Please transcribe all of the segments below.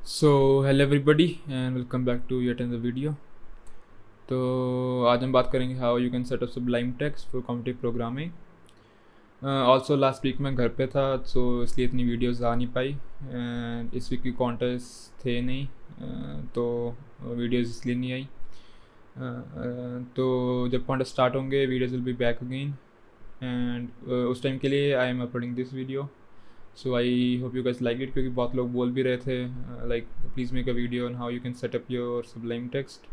So hello everybody and welcome back to yet another video. तो आज हम बात करेंगे how you can set up Sublime Text for competitive programming. Also last week मैं घर पे था, सो इसलिए इतनी वीडियोस आ नहीं पाई एंड इस वीक की कॉन्टेस्ट थे नहीं, तो वीडियोस इसलिए नहीं आई। तो जब कॉन्टेस्ट स्टार्ट होंगे videos will be back again and उस टाइम के लिए I am uploading this video. So I hope you guys like it, क्योंकि बहुत लोग बोल भी रहे थे like please make a video on how you can set up your sublime text.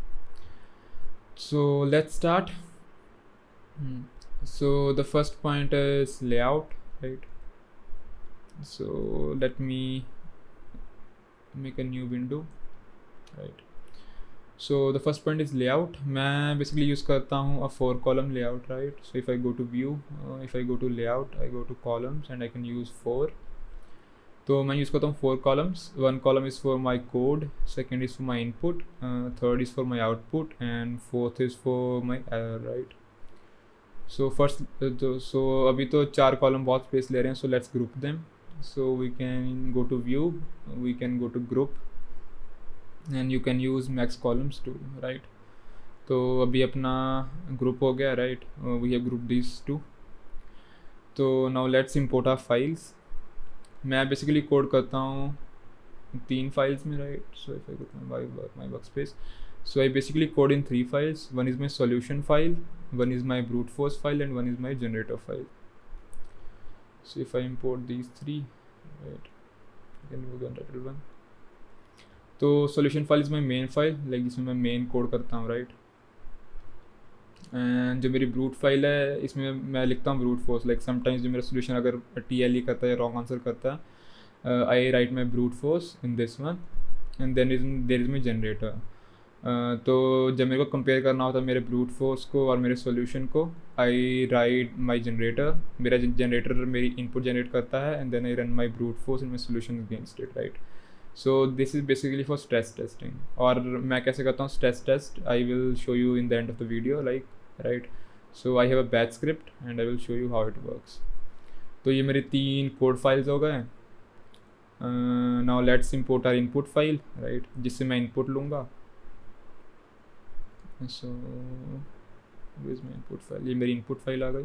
So let's start. So the first point is layout, right? So let me make a new window, right? So the first point is layout. मैं basically use करता हूँ a 4 column layout, right? So if I go to view, if I go to layout, I go to columns and I can use 4. तो मैं use करता हूँ 4 columns. 1 column is for my code, second is for my input, third is for my output and fourth is for my error, right? So first so अभी तो 4 column बहुत space ले रहे हैं, so let's group them. So we can go to view, we can go to group and you can use max columns two, right? तो अभी अपना group हो गया, right? We have group this to. तो now let's import our files. मैं basically code करता हूँ 3 files में, right? So if I go to my workspace, so I basically code in 3 files. One is my solution file, one is my brute force file, and one is my generator file. So if I import these 3, right, I can move on to one. तो solution file is my main file, like जिसमें मैं main code करता हूँ, right? And जो मेरी brute file है इसमें मैं लिखता हूँ ब्रूट फोर्स। लाइक समटाइम्स जो मेरा सोल्यूशन अगर TLE करता है या रॉन्ग आंसर करता है, I write my brute force in this one and there is my generator. तो जब मेरे को कंपेयर करना होता है मेरे ब्रूट फोर्स को और मेरे सॉल्यूशन को, आई राइट माय जनरेटर। मेरा जनरेटर मेरी इनपुट जनरेट करता है and then I run my brute force in my solution against it, right? So this is basically for stress testing. और मैं कैसे करता हूँ stress test, I will show you in the end of the video, like, right? So I have a batch script and I will show you how it works. तो ये मेरे 3 code files हो गए। Now let's import our input file, right, जिससे मैं input लूँगा। So with my input file, ये मेरी इनपुट फाइल आ गई।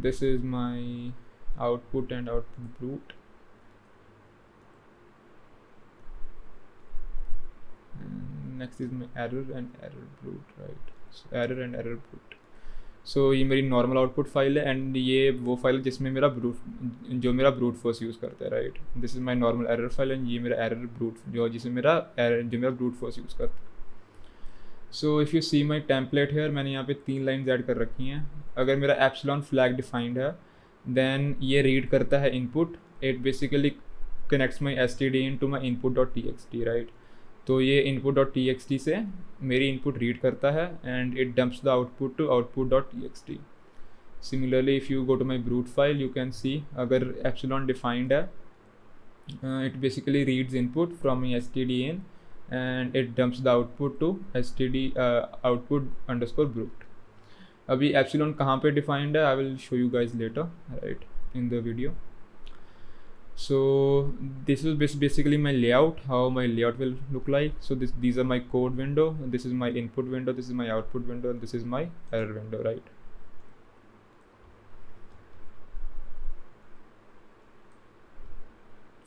This is my output and output brute. Next is my error and error brute, right? So error and error brute. So ये मेरी normal output file है and ये वो file जिसमें मेरा ब्रूट फोर्स यूज़ करता है, right? This is my normal error file and ये मेरा एरर ब्रूट जो मेरा ब्रूट फोर्स यूज़ करता है। So if you see my template here, मैंने यहाँ पे 3 लाइन्स ऐड कर रखी हैं। अगर मेरा एप्सिलॉन फ्लैग डिफाइंड है देन ये रीड करता है input. It basically connects my stdin to my input.txt, right? तो ये input.txt से मेरी इनपुट रीड करता है and it dumps the output to output.txt। Similarly if you go to my brute file you can see, अगर epsilon defined है it basically reads input from my stdin and it dumps the output to std output underscore brute। अभी epsilon कहाँ पे defined है आई will show you guys letter, right, in the video. So this is basically my layout, how my layout will look like. So these are my code window, this is my input window, this is my output window, and this is my error window, right?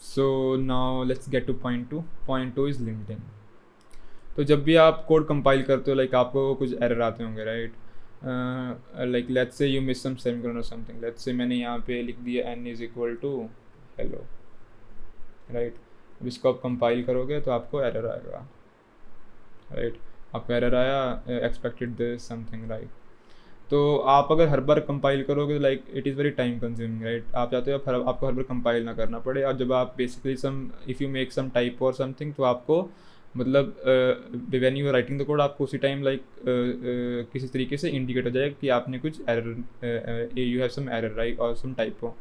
So now let's get to point 2. Point 2 is linting. तो जब भी आप code compile करते हो, like आपको कुछ error आते होंगे, right? Like let's say you miss some semicolon और समथिंग। लेट्स से मैंने यहाँ पे लिख दिया n is equal to hello, right? अब इसको आप कंपाइल करोगे तो आपको एरर आएगा, राइट? आपको एरर आया एक्सपेक्टेड दिस समथिंग, राइट? तो आप अगर हर बार कंपाइल करोगे तो like it is very time consuming, right? आप चाहते हो आपको हर बार कंपाइल ना करना पड़े। और जब आप basically if you make some type और समथिंग तो आपको मतलब when you are writing the code आपको उसी टाइम लाइक किसी तरीके से इंडिकेट हो जाएगा कि आपने कुछ error, you have some error, right, और सम टाइपो,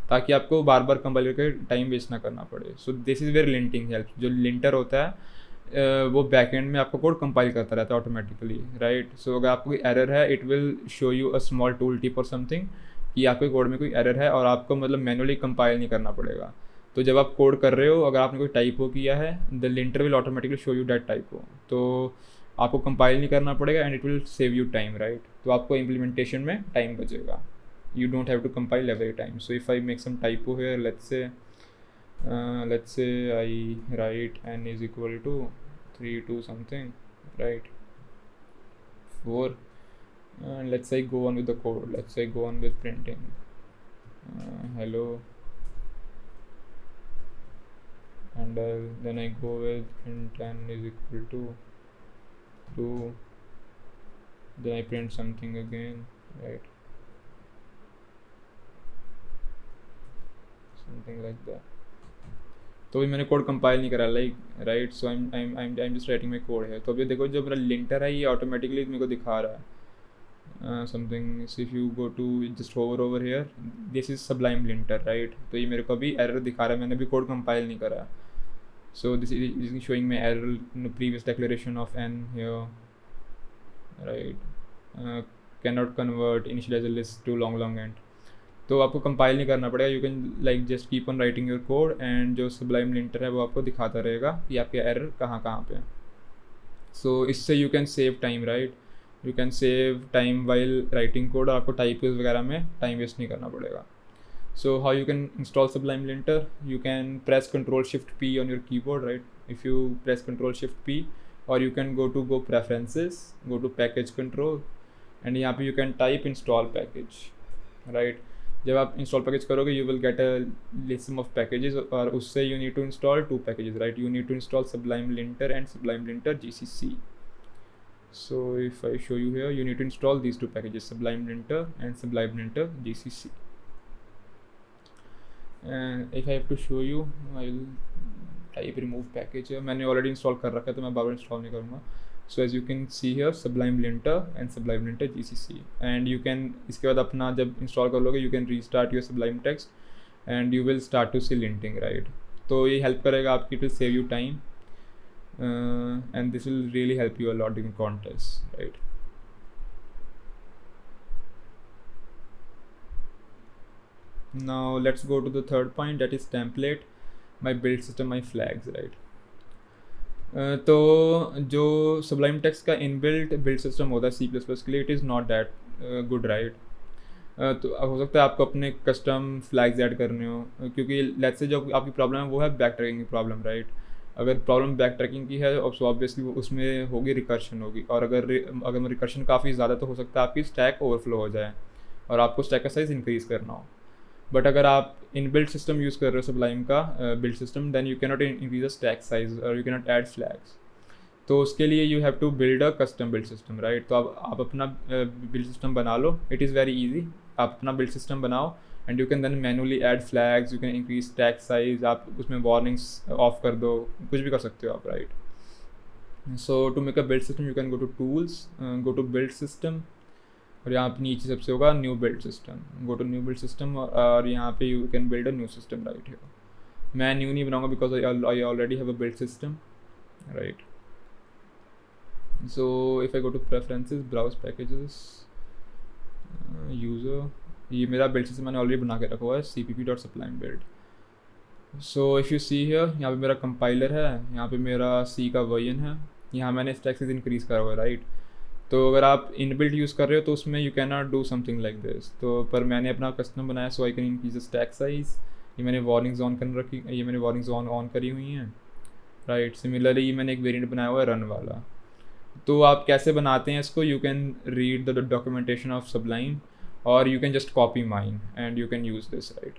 ताकि आपको बार बार कंपाइल करके टाइम वेस्ट ना करना पड़े। So this is where linting help. जो लिंटर होता है वो बैक एंड में आपका कोड कंपाइल करता रहता है ऑटोमेटिकली, राइट? सो अगर आपको कोई एरर है it will show you a small tool tip और समथिंग कि आपके कोड में कोई एरर है और आपको मतलब मैनुअली कंपाइल नहीं करना पड़ेगा। तो जब आप कोड कर रहे हो, अगर आपने कोई टाइपो किया है, the lintel will automatically show you that typo, तो आपको कंपाइल नहीं करना पड़ेगा and it will save you time, right. तो आपको इम्प्लीमेंटेशन में टाइम बचेगा, you don't have to compile every time. So if I make some typo here, let's say I write n is equal to 3 to something, right, 4, and let's say go on with the code. Let's say go on with printing hello, and then I go with print n is equal to 2, then I print something again, right, something like that. तो भी मैंने code compile नहीं करा, like, right. So I am just writing my code है। तो अभी देखो जो मेरा लिंटर है ये ऑटोमेटिकली मेरे को दिखा रहा है something. If you go to just over here, this is Sublime linter, right. तो ये मेरे को अभी एरर दिखा रहा है, मैंने अभी कोड कंपाइल नहीं करा। So this is showing my error in previous declaration of n here, right, can not convert initialize list to long and. तो आपको कंपाइल नहीं करना पड़ेगा, you can like just keep on writing your code and जो Sublime linter है वो आपको दिखाता रहेगा कि आपके एरर कहाँ पे हैं। सो इससे you can save time, right, you can save time while writing code, और आपको टाइपिंग वगैरह में टाइम वेस्ट नहीं करना पड़ेगा। So how you can install Sublime linter, you can press Ctrl+Shift+P on your keyboard, right. If you press Ctrl+Shift+P, और you can go to preferences, go to package control, and यहाँ पे you can type install package, right. जब आप install package करोगे you will get a list of packages, और उससे you need to install 2 packages, right. You need to install Sublime linter and Sublime lintel GCC. So if I show you here, you need to install these 2 packages, Sublime Linter and Sublime Linter GCC. And if I have to show you, I will type remove package here. मैंने already install कर रखा है तो मैं बार बार install नहीं करूँगा. So as you can see here, Sublime Linter and Sublime Linter GCC. And you can, इसके बाद अपना जब इंस्टॉल कर लोगे, you can restart your Sublime Text and you will start to see linting, right. तो ये हेल्प करेगा आपकी, it will save you time and this will really help you a lot in contests, right. Now let's go to the third point, that is template, my build system, my flags, right. तो जो Sublime Text का inbuilt build system होता है C++ के लिए, it is not that good, right. तो हो सकता है आपको अपने कस्टम फ्लैग्स ऐड करने हो, क्योंकि लेट्स से जो आपकी प्रॉब्लम है वो है बैक ट्रैकिंग की प्रॉब्लम, राइट. अगर प्रॉब्लम बैक ट्रैकिंग की है और ऑब्वियसली उसमें होगी रिकर्शन होगी, और अगर रिकर्शन काफ़ी ज़्यादा तो हो सकता है आपकी स्टैक ओवरफ्लो हो जाए और आपको स्टैक का साइज़ इंक्रीज़ करना हो. बट अगर आप इन बिल्ड सिस्टम यूज़ कर रहे हो Sublime का build system, then you can not increase the stack size और you can not add flags. तो उसके लिए you have to build a custom build system, right. तो आप अपना बिल्ड सिस्टम बना लो, इट इज़ वेरी ईजी. आप अपना बिल्ड सिस्टम बनाओ and you can then manually add flags, you can increase stack size, आप उसमें वार्निंग्स ऑफ कर दो, कुछ भी कर सकते हो आप, right. So to make a build system you can go to tools, go to build system, और यहाँ पे नीचे सबसे होगा new build system. Go to new build system और यहाँ पे you can build a new system, right. है मैं न्यू नहीं बनाऊंगा because I already have a build system, right. So if I go to preferences, browse packages, user, ये मेरा build system मैंने ऑलरेडी बना के रखा हुआ है cpp.sublime build. So if you see here, यहाँ पे मेरा कंपाइलर है, यहाँ पे मेरा C का वर्जन है, यहाँ मैंने स्टैक साइज इंक्रीज़ करा हुआ है, राइट. तो अगर आप इनबिल्ट यूज़ कर रहे हो तो उसमें you can not do something like this. तो पर मैंने अपना कस्टम बनाया, so I can increase the stack size. ये मैंने वार्निंग्स ऑन कर रखी, ये मैंने वार्निंग्स ऑन करी हुई हैं, राइट. सिमिलरली मैंने एक वेरिएंट बनाया हुआ है रन वाला. तो आप कैसे बनाते हैं इसको, you can read the documentation of Sublime और you can just copy mine and you can use this, right.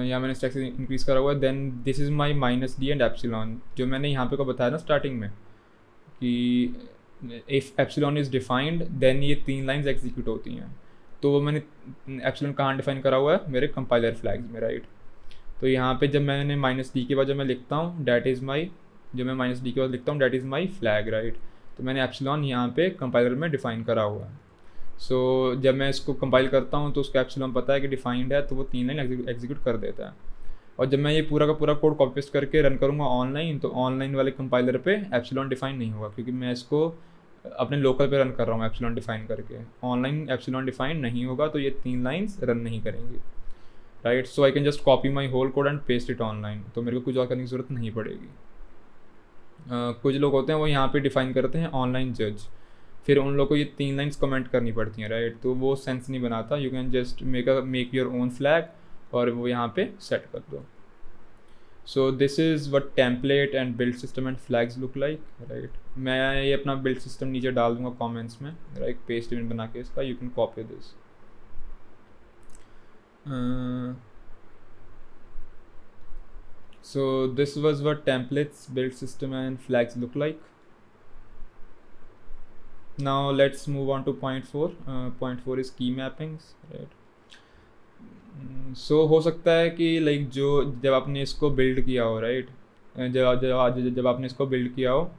यहाँ मैंने स्टैक साइज इंक्रीज़ करा हुआ है. Then this is my -d and epsilon, जो मैंने यहाँ पे को बताया ना स्टार्टिंग में कि if epsilon is defined then ये 3 लाइंस एग्जीक्यूट होती हैं. तो वो मैंने एप्सिलॉन कहाँ डिफाइन करा हुआ है, मेरे कंपाइलर फ्लैग्स में, राइट. तो यहाँ पे जब मैंने -d के बाद जब मैं लिखता हूँ डैट इज़ माई, जब मैं -d के बाद लिखता हूँ that is my flag, right. तो मैंने एप्सिलॉन यहाँ पे कंपाइलर में डिफाइन करा हुआ है. सो जब मैं इसको कंपाइल करता हूँ तो उसका एप्सिलॉन पता है कि डिफाइंड है, तो वो 3 लाइन एग्जीक्यूट कर देता है. और जब मैं ये पूरा का पूरा कोड कॉपी पेस्ट करके रन करूँगा ऑनलाइन, तो ऑनलाइन वाले कंपाइलर पे एप्सिलॉन डिफाइन नहीं होगा, क्योंकि मैं इसको अपने लोकल पे रन कर रहा हूँ एप्सिलॉन डिफाइन करके. ऑनलाइन एप्सिलॉन डिफाइन नहीं होगा तो ये 3 लाइंस रन नहीं करेंगी. Right. So I can just copy my whole code and paste it online. तो मेरे को कुछ और करने की ज़रूरत नहीं पड़ेगी. कुछ लोग होते हैं वो यहाँ पे डिफाइन करते हैं ऑनलाइन जज, फिर उन लोगों को ये 3 लाइन्स कमेंट करनी पड़ती हैं, राइट. तो वो सेंस नहीं बनाता. You can just make your own flag और वो यहाँ पे सेट कर दो. सो this is what template and build system and flags look like, right. मैं ये अपना बिल्ड सिस्टम नीचे डाल दूंगा कमेंट्स में, राइट. पेस्ट इवेंट बना के इसका you can copy this. So this was what templates, build system and flags look like. Now let's move on to point 4. Point 4 is key mappings, right. So हो सकता है कि like जो जब आपने इसको बिल्ड किया हो, राइट, जब आपने इसको बिल्ड किया हो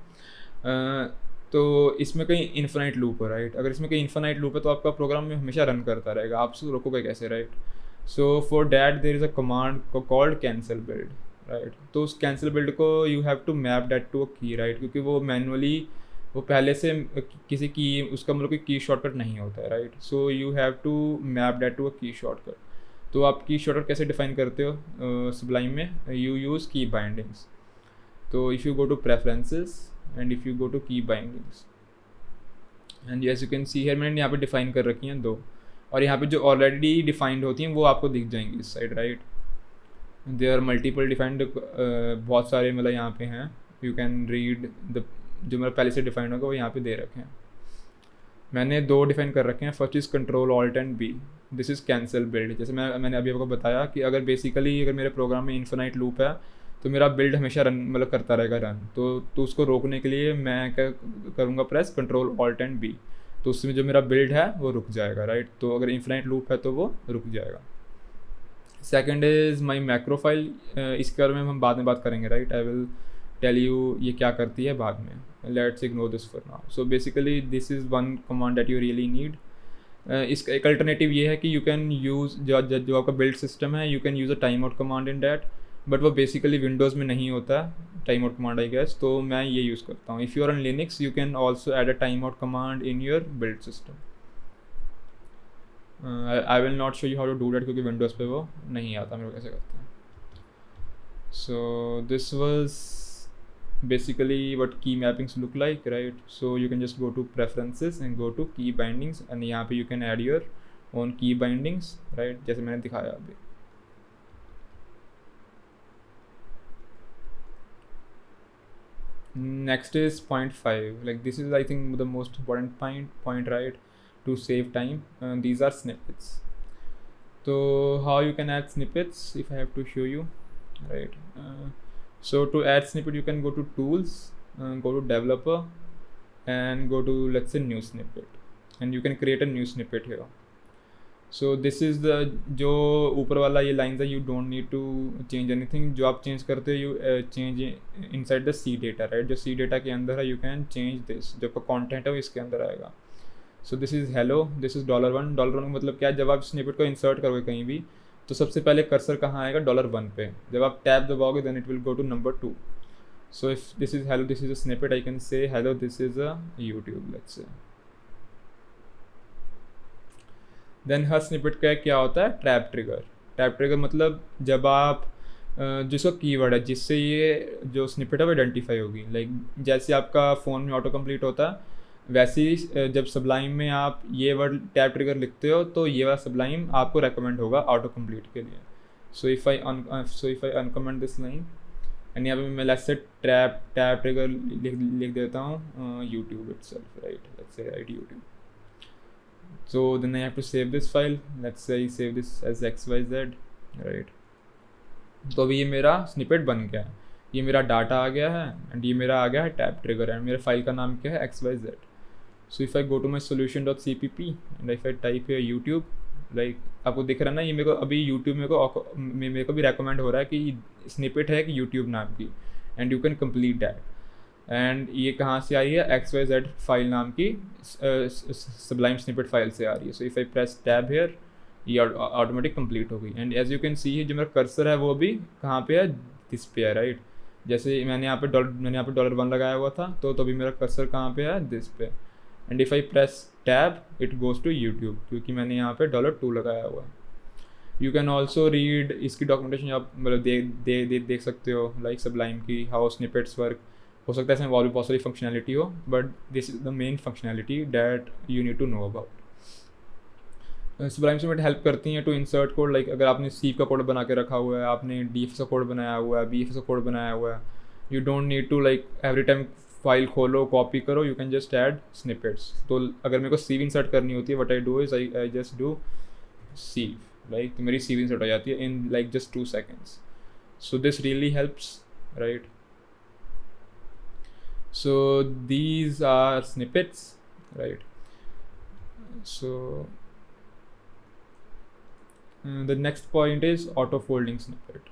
तो इसमें कहीं इन्फिनाइट लूप हो, राइट. अगर इसमें कहीं इन्फिनाइट लूप है तो आपका प्रोग्राम में हमेशा रन करता रहेगा, आप उसको रोकोगे कैसे, right. So for that there is a command called cancel build, right. तो उस कैंसिल बिल्ड को you have to map that to a key, right, क्योंकि वो मैनुअली वो पहले से किसी की उसका मतलब कि की शॉर्टकट नहीं होता है, right. So you have to map that to a key shortcut. तो आप की शॉर्टकट कैसे डिफाइन करते हो सुब्लाइम में? You use key bindings. तो if you go to preferences and if you go to key bindings and as you can see here मैंने यहाँ पे डिफाइन कर रखी हैं 2, और यहाँ पे जो ऑलरेडी डिफाइंड होती हैं वो आपको दिख जाएंगी इस side, right. They are multiple defined, बहुत सारे मतलब यहाँ पे हैं. यू कैन रीड द जो मेरा पहले से डिफाइंड होगा वो यहाँ पे दे रखे हैं. मैंने 2 डिफाइन कर रखे हैं. First is control alt and B. This is cancel build. जैसे मैंने अभी आपको बताया कि अगर बेसिकली अगर मेरे प्रोग्राम में इन्फिनाइट लूप है तो मेरा बिल्ड हमेशा रन मतलब करता रहेगा रन. तो उसको रोकने के लिए मैं क्या करूँगा, press control alt and B. तो उसमें जो मेरा बिल्ड है वो रुक जाएगा, राइट. तो अगर इन्फिनाइट लूप है तो वो रुक जाएगा. Second is my macro file. इसके बारे में हम बाद में बात करेंगे, right. I will tell you ये क्या करती है बाद में. Let's ignore this for now. So basically this is one command that you really need. इसका एक अल्टरनेटिव ये है कि यू कैन यूज़ जो आपका बिल्ड सिस्टम है, you can use a time out command in that, but वो basically Windows में नहीं होता time out command, I guess. तो मैं ये यूज़ करता हूँ. If you are on Linux you can also add a time out command in your build system. I will not show you how to do that क्योंकि Windows पे वो नहीं आता मेरे को कैसे करते हैं. So this was basically what key mappings look like, right. So you can just go to preferences and go to key bindings and यहाँ पे you can add your own key bindings, right, जैसे मैंने दिखाया अभी. Next is point 5. Like this is I think the most important point, right, to save time. These are snippets. So how you can add snippets if I have to show you, right. So to add snippet you can go to tools, go to developer and go to let's say new snippet and you can create a new snippet here. So this is the जो ऊपर वाला ये lines है, you don't need to change anything. जो आप change करते हो you change inside the C data, right. जो C data के अंदर है you can change this. जो आपका content है वो इसके अंदर आएगा. So this is hello, this is $1. $1 का मतलब क्या है, जब आप snippet को insert करोगे कहीं भी तो सबसे पहले कर्सर कहाँ आएगा, $1 पे. जब आप टैब दबाओगे then it will go to number 2. So if this is hello, this is a snippet, I can say hello this is a YouTube, let's say. देन हर स्निपेट का क्या होता है, ट्रैप ट्रिगर. ट्रैप ट्रिगर मतलब जब आप जिसका कीवर्ड है जिससे ये जो स्निपेट है वो आइडेंटिफाई होगी. लाइक जैसे आपका फ़ोन में ऑटो कंप्लीट होता है वैसे ही जब सबलाइम में आप ये वर्ड टैब ट्रिगर लिखते हो तो ये वाला सबलाइम आपको रेकमेंड होगा ऑटो कंप्लीट के लिए. सो if I uncomment this line and यहाँ पे मैं लेट्स से टैब ट्रिगर लिख देता हूँ YouTube itself, right. Let's say write YouTube. So then I have to save this file. Let's say I save this as XYZ, right. तो अभी ये मेरा स्निपेट बन गया है, ये मेरा डाटा आ गया है एंड ये मेरा आ गया है टैब ट्रिगर एंड मेरे फाइल का नाम क्या है, XYZ. So if I go to my solution.cpp and if I type here YouTube, like आपको दिख रहा है ना, ये मेरे को अभी YouTube मेरे को भी रेकमेंड हो रहा है कि स्निपेट है कि YouTube नाम की and you can complete that. And ये कहाँ से आई है, XYZ फाइल नाम की सबलाइम स्निपेट फाइल से आ रही है. So if I press tab here ये ऑटोमेटिक कंप्लीट हो गई. And as you can see जो मेरा कर्सर है वो भी कहाँ पे है, दिस पे है, राइट. जैसे मैंने यहाँ पे $1 लगाया हुआ था तो अभी मेरा कर्सर कहाँ पे है, दिस पे. And if I press tab it goes to YouTube क्योंकि मैंने यहाँ पे $2 लगाया हुआ है. यू कैन ऑल्सो रीड इसकी डॉक्यूमेंटेशन आप मतलब देख सकते हो, लाइक सबलाइम की हाउ स्निपेट्स वर्क। हो सकता है इसमें और भी बहुत सारी फंक्शनैलिटी हो, but this is the main functionality that you need to know about. Sublime snippet help करती हैं टू इंसर्ट कोड, लाइक अगर आपने सी का कोड बना के रखा हुआ है, आपने डी का कोड बनाया हुआ है, बी का कोड बनाया हुआ है, you don't need to like every time file खोलो कॉपी करो, you can just add snippets. तो अगर मेरे को सीव इंसर्ट करनी होती है, what I do is I just do sieve, like तो मेरी सीव इंसर्ट हो जाती है in like just 2 seconds। So this really helps, right. So these are snippets, right. So the next point is auto folding snippet.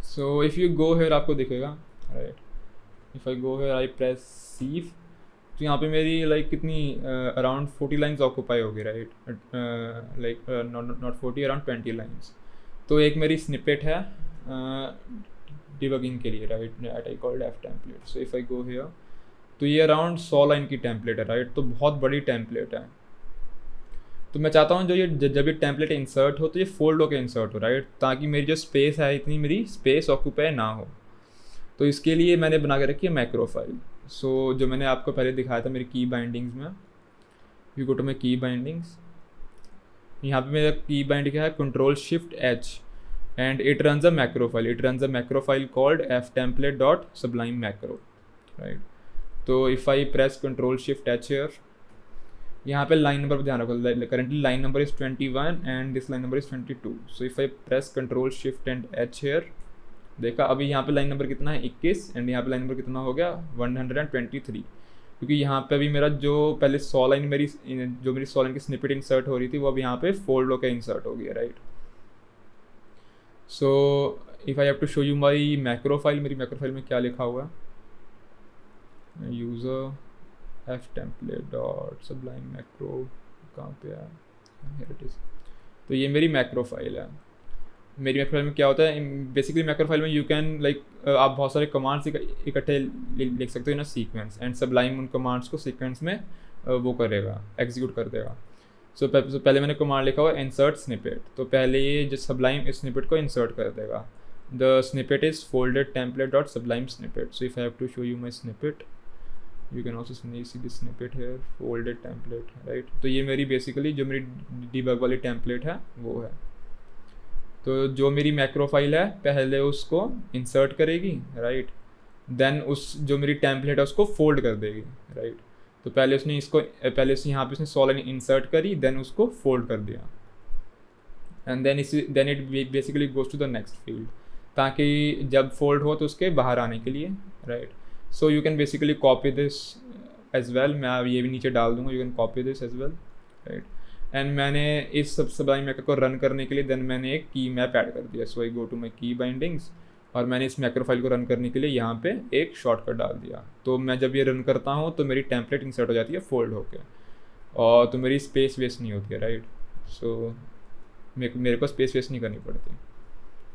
So if you go here आपको दिखेगा, right, if I go here I press save, तो यहाँ पे मेरी like कितनी around 40 lines occupy होगी, right, like not 40, around 20 lines. तो एक मेरी स्निपेट है डिबगिंग के लिए, right, that I called F template. So if I go here तो ये अराउंड 100 लाइन की टेम्पलेट है, राइट, तो बहुत बड़ी टेम्पलेट है। तो मैं चाहता हूँ जो ये जब ये टेम्पलेट इंसर्ट हो तो ये फोल्ड होकर इंसर्ट हो, राइट, ताकि मेरी जो स्पेस है इतनी मेरी स्पेस ऑक्यूपाई ना हो। तो इसके लिए मैंने बना के रखी है मैक्रो फाइल। सो जो मैंने आपको पहले दिखाया था मेरी की बाइंडिंग्स में, यू गो टू माई की बाइंडिंग्स, यहाँ पे मेरा की बाइंड क्या है, Ctrl+Shift+H, and it runs a macro file, it runs a macro file called ftemplate.sublime macro, right. तो if I press Ctrl+Shift+H here, यहाँ पे लाइन नंबर पर ध्यान रखो, currently line number is 21 and this line number is 22। So if I press Ctrl+Shift+H here, देखा अभी यहाँ पे लाइन नंबर कितना है 21, एंड यहाँ पे लाइन नंबर कितना हो गया 123, क्योंकि यहाँ पे अभी मेरा जो पहले 100 लाइन मेरी 100 लाइन की स्निपेट इंसर्ट हो रही थी वो अब यहाँ पे फोल्ड होकर इंसर्ट हो गया, right. So if I have to show you my macro file, मेरी मैक्रो फाइल में क्या लिखा हुआ है, यूज़र ftemplate.sublime macro, कहाँ पे है, here it is। तो ये मेरी मैक्रो फाइल है। मेरी मैक्रो फाइल में क्या होता है, बेसिकली मैक्रो फाइल में यू कैन लाइक आप बहुत सारे कमांड्स इकट्ठे लिख सकते हो इन अ सीक्वेंस, एंड सबलाइम उन कमांड्स को सीक्वेंस में वो करेगा, एग्जीक्यूट कर देगा। सो पहले मैंने कमांड लिखा हुआ इंसर्ट स्निपेट, तो पहले ये जो सबलाइम इस स्निपेट को इंसर्ट कर देगा। द स्निपेट इज फोल्डेड टेम्पलेट.sublime snippet। So if I have to show you my snippet, you can also see this snippet here, folded template, right। तो ये मेरी बेसिकली जो मेरी debug वाली टेम्पलेट है वो है। तो जो मेरी मैक्रो फाइल है पहले उसको इंसर्ट करेगी, राइट, देन उस जो मेरी टेम्पलेट है उसको फोल्ड कर देगी, राइट। तो पहले उसने यहाँ पे उसने 100 लाइन इंसर्ट करी, देन उसको फोल्ड कर दिया, and then it basically goes to the next field, ताकि जब फोल्ड हो तो उसके बाहर आने के लिए, right. So you can basically copy this as well, मैं ये भी नीचे डाल दूंगा, you can copy this as well, right. And मैंने इस सबलाइम मैक्रो को रन करने के लिए देन मैंने एक की मैप ऐड कर दिया। सो आई गो टू माई की बाइंडिंग्स, और मैंने इस मैक्रो फाइल को रन करने के लिए यहाँ पे एक शॉर्टकट डाल दिया। तो मैं जब ये रन करता हूँ तो मेरी टेम्पलेट इंसर्ट हो जाती है फोल्ड होके, और तो मेरी स्पेस वेस्ट नहीं होती है, राइट। सो मेरे को स्पेस वेस्ट नहीं करनी पड़ती।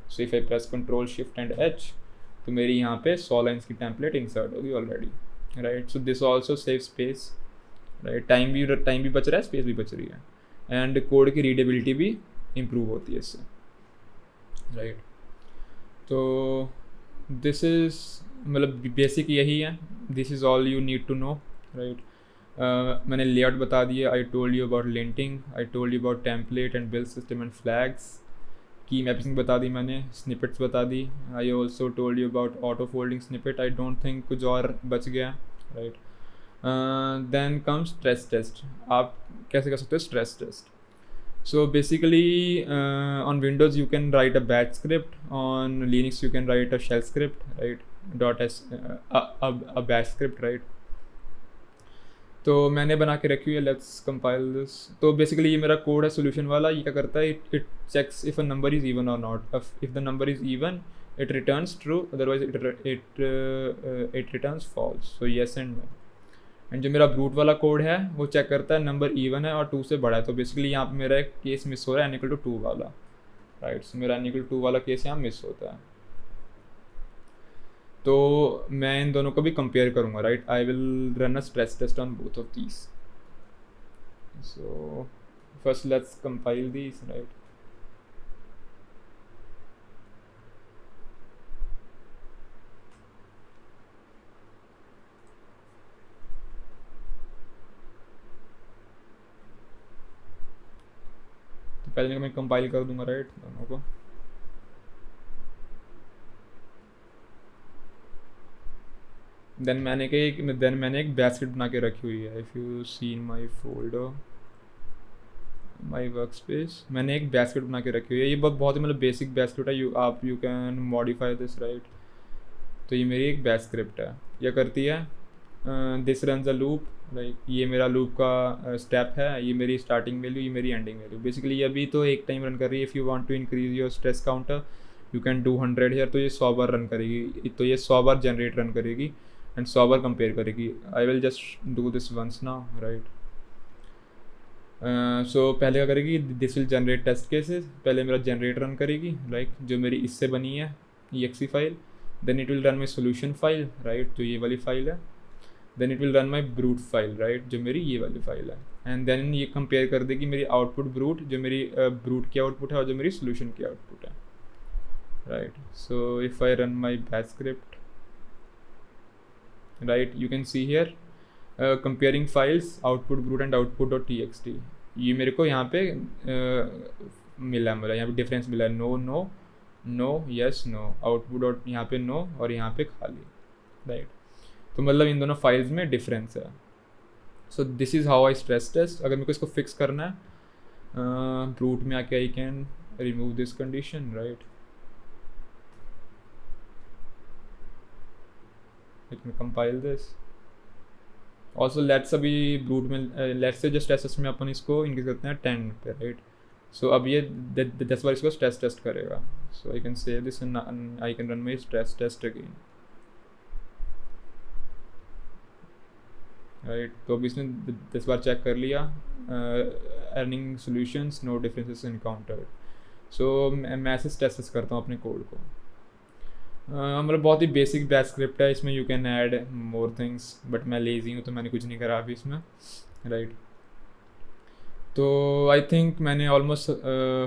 सो इफ आई प्रेस Ctrl+Shift+H, तो मेरी यहाँ पे 100 लाइन्स की टेम्पलेट इंसर्ट होगी already, right. So this also save space, right, time भी बच रहा है, स्पेस भी बच रही है, एंड कोड की रीडेबिलिटी भी इम्प्रूव होती है इससे, राइट। तो दिस इज़ मतलब बेसिक यही है, this is all you need to know, right. मैंने लेआउट बता दिया, I told you about linting, I told you about template and build system and flags, key mapping बता दी मैंने, स्निपेट्स बता दी, I also told you about auto folding snippet, I don't think कुछ और बच गया, right. Then come stress test, आप कैसे कर सकते हो stress test. So basically on Windows you can write a batch script, on Linux you can write a shell script, right, a bash script, right. तो मैंने बना के रखी हुई है, लेट्स कंपाइल दिस। तो बेसिकली ये मेरा कोड है सोल्यूशन वाला, ये क्या करता है, it checks if a number is even और not, if the number is even it returns true, otherwise it returns false, so yes and no. And जो मेरा ब्रूट वाला कोड है वो चेक करता है नंबर इवन है और 2 से बड़ा है, तो बेसिकली यहाँ पे मेरा एक केस मिस हो रहा है n=2 वाला, राइट। सो मेरा n=2 वाला केस यहाँ मिस होता है। तो मैं इन दोनों को भी कंपेयर करूँगा, right. I will run a stress test on both of these. So first let's compile these, right? तो पहले मैं कंपाइल कर दूंगा, राइट, दोनों को। देन मैंने एक बास्केट बना के रखी हुई है। If you see in my folder, my workspace, मैंने एक बास्केट बना के रखी हुई है। ये बहुत ही मतलब बेसिक बास्केट है। You can modify this, right. तो ये मेरी एक बैच स्क्रिप्ट है। यह करती है this runs a loop, like ये मेरा लूप का स्टेप है, ये मेरी स्टार्टिंग वैल्यू, ये मेरी एंडिंग वैल्यू। बेसिकली ये अभी तो एक टाइम रन कर रही है। If you want to increase your stress counter you can do 100 here, तो ये 100 बार रन करेगी। तो ये 100 बार जनरेट रन करेगी एंड 100 बार कंपेयर करेगी। I will just do this once now, right. So पहले क्या करेगी, this will generate test cases. पहले मेरा जनरेट रन करेगी, लाइक जो मेरी इससे बनी है exe file. Then it will run my solution file, right, जो ये वाली फाइल है। Then it will run my brute file, right, जो मेरी ये वाली फाइल है। एंड देन ये कंपेयर कर देगी मेरी आउटपुट ब्रूट, जो मेरी ब्रूट की आउटपुट है, और जो मेरी सोल्यूशन की आउटपुट है, right. So if I run my batch script, right, you can see here comparing files output brute and output.txt। ये मेरे को यहाँ पे मिला, मतलब यहाँ पे डिफरेंस मिला है, no no no yes no, output dot यहाँ पे नो और यहाँ पे खाली, राइट। तो मतलब इन दोनों फाइल्स में डिफरेंस है। So this is how I stress test. अगर मेरे को इसको फिक्स करना है ब्रूट में आके, I can remove this condition, right. Let me compile this. Also let's अभी ब्रूट में लेट्स से जो स्ट्रेस टेस्ट में अपन इसको इंक्रीज करते हैं 10 पे, राइट। सो अब ये 10 बार इसको स्ट्रेस टेस्ट करेगा। So I can save this and I can run my stress test again, right. तो अभी इसने 10 बार चेक कर लिया, earning solutions, no differences encountered. So मैं ऐसे स्ट्रेस टेस्ट करता हूँ अपने कोड को। मतलब बहुत ही बेसिक बैच स्क्रिप्ट है। इसमें you can add more things, but मैं लेज़ी हूँ तो मैंने कुछ नहीं करा अभी इसमें, राइट। तो आई थिंक मैंने ऑलमोस्ट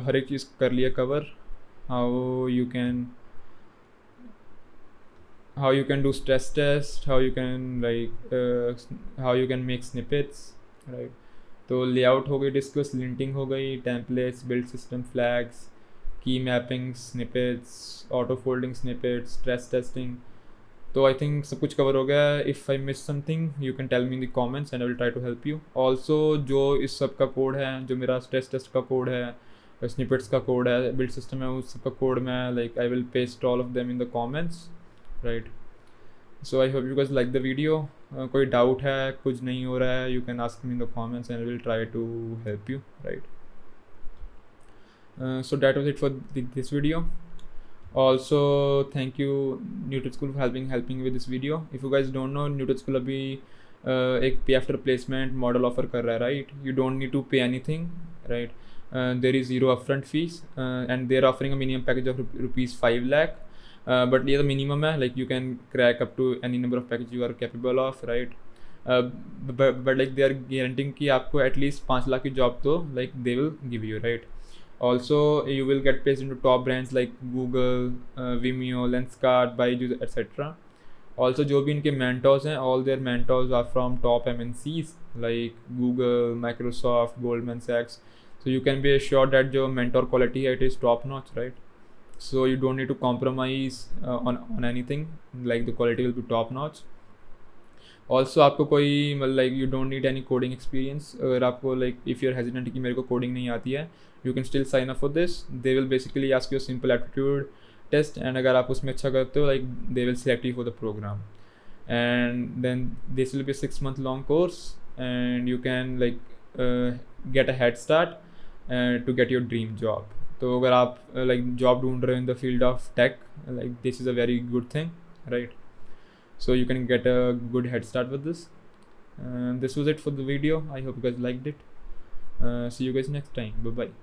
हर एक चीज़ कर लिया cover. How you can do stress test, how you can make snippets, right. तो लेआउट हो गई डिस्कस, लिंटिंग हो गई, templates, build system flags, key mapping, snippets, auto folding snippets, stress testing. तो आई थिंक सब कुछ कवर हो गया। If I miss something you can tell me in the comments and I will try to help you. Also जो इस सब का code है, जो मेरा स्ट्रेस टेस्ट का कोड है, स्निपेट्स का कोड है, बिल्ड सिस्टम है, उस सब का कोड मैं like I will paste all of them in the comments, right. So I hope you guys like the video. कोई डाउट है, कुछ नहीं हो रहा है, you can ask me in the comments and I will try to help you, right. So that was it for this video. Also thank you Newton School for helping with this video. If you guys don't know, Newton School अभी एक pay after placement model offer कर रहा है, right? You don't need to pay anything, right? There is zero upfront fees and they are offering a minimum package of rupees 5 lakh. But ये तो minimum है, like you can crack up to any number of packages you are capable of, right? But like they are guaranteeing कि आपको at least 5 lakh की job तो like they will give you, right? Also you will get placed into top brands like Google, Vimeo, Lenskart, Byju's, etc. Also जो भी इनके mentors हैं, all their mentors are from top MNCs like Google, Microsoft, Goldman Sachs. So you can be assured that जो mentor quality है it is top notch, right? So you don't need to compromise on anything, like the quality will be top notch. Also आपको कोई मतलब like you don't need any coding experience. अगर आपको like if you are hesitant कि मेरे को coding नहीं आती है, you can still sign up for this. They will basically ask you simple aptitude test and अगर आप उसमें अच्छा करते हो like they will select you for the program and then this will be 6 month long course and you can like get a head start to get your dream job. तो अगर आप like job ढूंढ रहे हो in the field of tech, like this is a very good thing, right. So you can get a good head start with this. This was it for the video. I hope you guys liked it. See you guys next time. Bye bye.